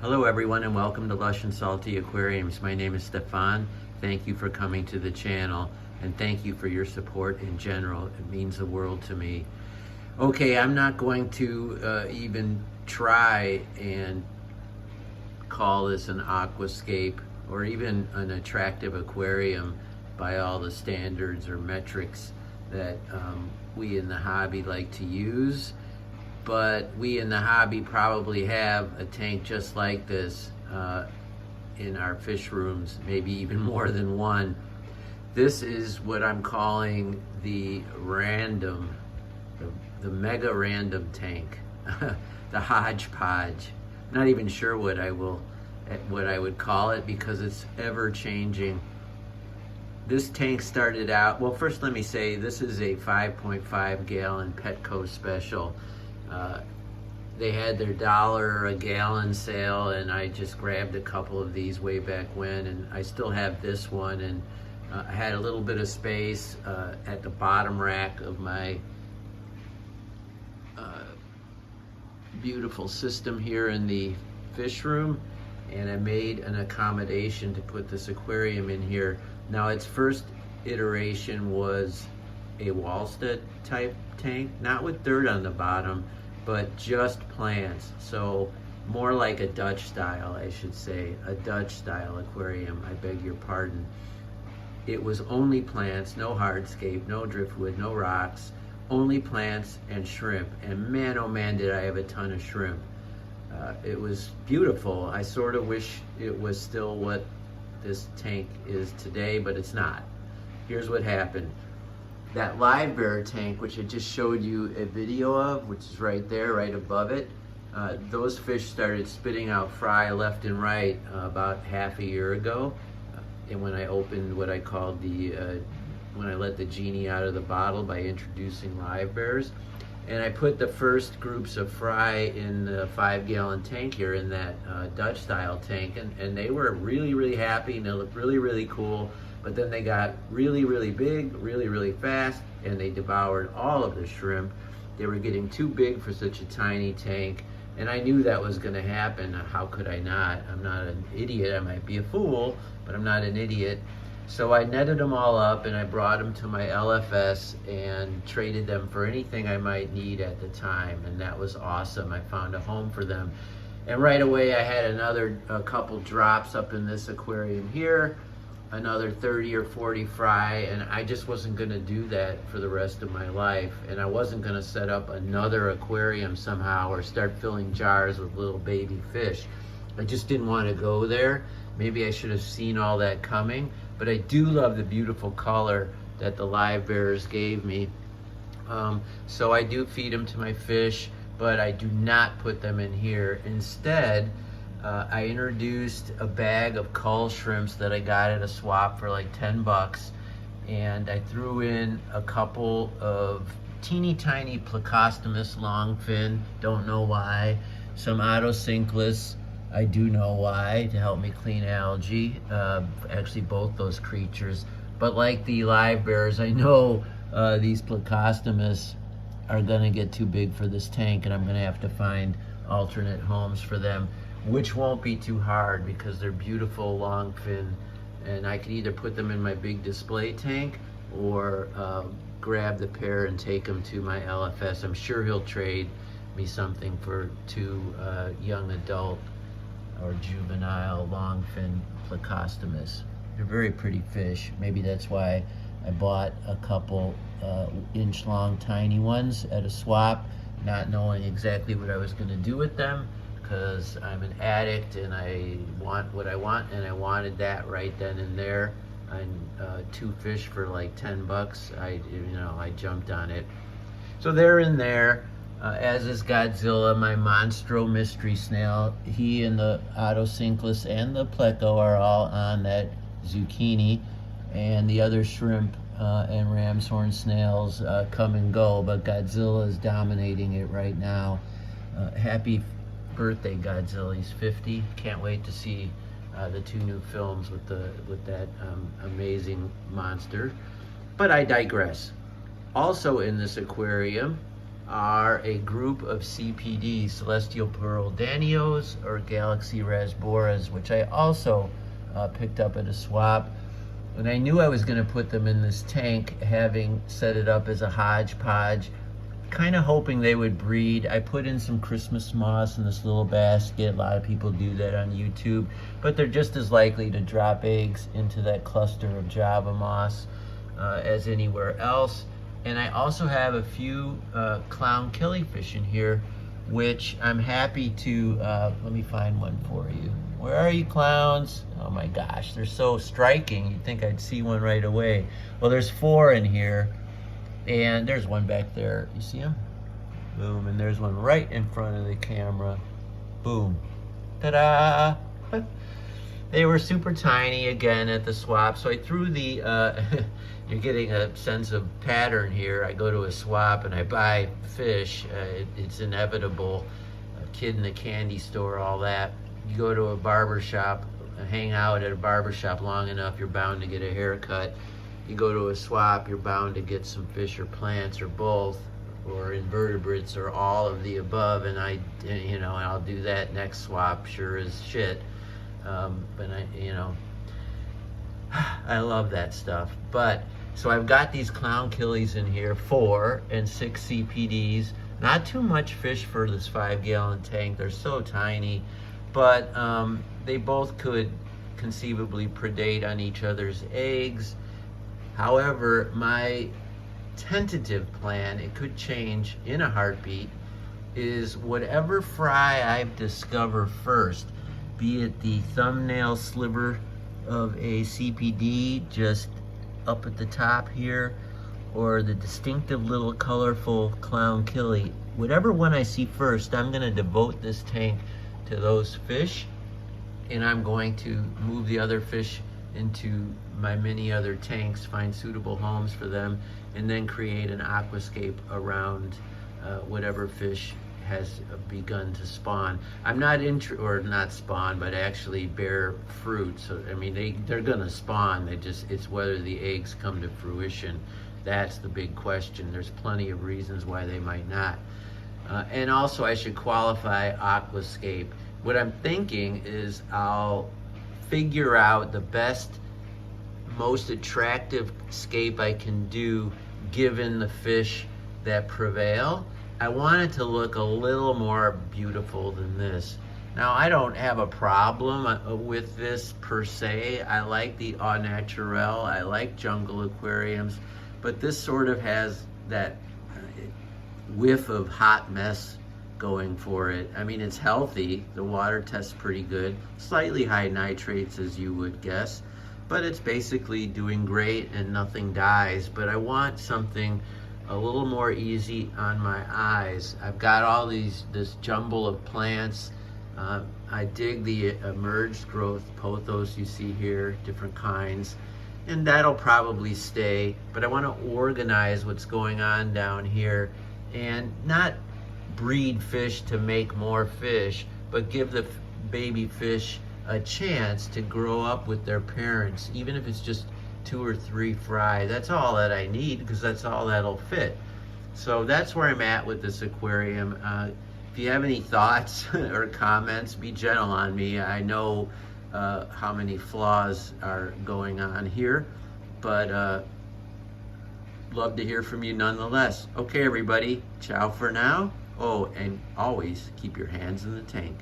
Hello everyone and welcome to Lush and Salty Aquariums. My name is Stefan. Thank you for coming to the channel and thank you for your support in general. It means the world to me. Okay, I'm not going to even try and call this an aquascape or even an attractive aquarium by all the standards or metrics that we in the hobby like to use. But we in the hobby probably have a tank just like this in our fish rooms, maybe even more than one. This is what I'm calling the random, the mega random tank, the hodgepodge. I'm not even sure what I would call it because it's ever changing. This tank started out, well, first let me say this is a 5.5 gallon Petco special. They had their $1 a gallon sale and I just grabbed a couple of these way back when, and I still have this one, and I had a little bit of space at the bottom rack of my beautiful system here in the fish room, and I made an accommodation to put this aquarium in here. Now its first iteration was a Wallstead type tank, not with dirt on the bottom, but just plants. So more like a Dutch style, I should say, a Dutch style aquarium, I beg your pardon. It was only plants, no hardscape, no driftwood, no rocks, only plants and shrimp. And man, oh man, did I have a ton of shrimp. It was beautiful. I sort of wish it was still what this tank is today, but it's not. Here's what happened. That live bear tank, which I just showed you a video of, which is right there, right above it, those fish started spitting out fry left and right about half a year ago. And when I opened what I called when I let the genie out of the bottle by introducing live bears. And I put the first groups of fry in the 5 gallon tank here in that Dutch style tank. And they were really, really happy and they looked really, really cool. But then they got really, really big, really, really fast, and they devoured all of the shrimp. They were getting too big for such a tiny tank, and I knew that was gonna happen. How could I not? I'm not an idiot. I might be a fool, but I'm not an idiot. So I netted them all up and I brought them to my LFS and traded them for anything I might need at the time, and that was awesome. I found a home for them. And right away I had a couple drops up in this aquarium here, another 30 or 40 fry, and I just wasn't gonna do that for the rest of my life. And I wasn't gonna set up another aquarium somehow or start filling jars with little baby fish. I just didn't wanna go there. Maybe I should have seen all that coming, but I do love the beautiful color that the live bears gave me. So I do feed them to my fish, but I do not put them in here. Instead, I introduced a bag of cull shrimps that I got at a swap for like 10 bucks, and I threw in a couple of teeny tiny Plecostomus longfin, don't know why, some Otocinclus, I do know why, to help me clean algae, actually both those creatures. But like the live bears, I know these Plecostomus are gonna get too big for this tank, and I'm gonna have to find alternate homes for them, which won't be too hard because they're beautiful long fin, and I could either put them in my big display tank or grab the pair and take them to my LFS. I'm sure he'll trade me something for 2 young adult or juvenile longfin Plecostomus. They're very pretty fish. Maybe that's why I bought a couple inch long tiny ones at a swap, not knowing exactly what I was gonna do with them, because I'm an addict and I want what I want, and I wanted that right then and there. And 2 fish for like 10 bucks, I jumped on it. So they're in there, as is Godzilla, my Monstro mystery snail. He and the Otocinclus and the Pleco are all on that zucchini, and the other shrimp and ram's horn snails come and go, but Godzilla is dominating it right now. Happy birthday, Godzilla. He's 50. Can't wait to see the 2 new films with that amazing monster. But I digress. Also in this aquarium are a group of CPDs, celestial pearl danios or galaxy rasboras, which I also picked up at a swap. And I knew I was going to put them in this tank, having set it up as a hodgepodge, kind of hoping they would breed. I put in some Christmas moss in this little basket. A lot of people do that on YouTube, but they're just as likely to drop eggs into that cluster of Java moss as anywhere else. And I also have a few clown killifish in here, which I'm happy to, let me find one for you. Where are you, clowns? Oh my gosh, they're so striking. You'd think I'd see one right away. Well, there's 4 in here, and there's one back there. You see him? Boom, and there's one right in front of the camera. Boom. Ta-da! They were super tiny again at the swap, so I threw the, you're getting a sense of pattern here. I go to a swap and I buy fish. It's inevitable. A kid in the candy store, all that. You go to a barber shop, hang out at a barber shop long enough, you're bound to get a haircut. You go to a swap, you're bound to get some fish or plants or both, or invertebrates or all of the above. And I'll do that next swap, sure as shit. But I love that stuff. But so I've got these clown killies in here, 4 and 6 CPDs. Not too much fish for this 5-gallon tank. They're so tiny, but they both could conceivably predate on each other's eggs. However, my tentative plan, it could change in a heartbeat, is whatever fry I discover first, be it the thumbnail sliver of a CPD just up at the top here, or the distinctive little colorful clown killie, whatever one I see first, I'm going to devote this tank to those fish, and I'm going to move the other fish into my many other tanks, find suitable homes for them, and then create an aquascape around whatever fish has begun to spawn. I'm not not spawn, but actually bear fruit. So I mean, they're gonna spawn. It's whether the eggs come to fruition. That's the big question. There's plenty of reasons why they might not. And also, I should qualify Aquascape. What I'm thinking is I'll figure out the best, most attractive scape I can do given the fish that prevail. I want it to look a little more beautiful than this. Now, I don't have a problem with this per se. I like the au naturel, I like jungle aquariums, but this sort of has that whiff of hot mess going for it. I mean, it's healthy, the water tests pretty good, slightly high nitrates as you would guess, but it's basically doing great and nothing dies. But I want something a little more easy on my eyes. I've got all this jumble of plants. I dig the emerged growth pothos you see here, different kinds, and that'll probably stay, but I want to organize what's going on down here and not breed fish to make more fish, but give the baby fish a chance to grow up with their parents, even if it's just 2 or 3 fry. That's all that I need, because that's all that'll fit. So that's where I'm at with this aquarium. If you have any thoughts or comments, be gentle on me. I know how many flaws are going on here, but love to hear from you nonetheless. Okay, everybody, ciao for now. Oh, and always keep your hands in the tank.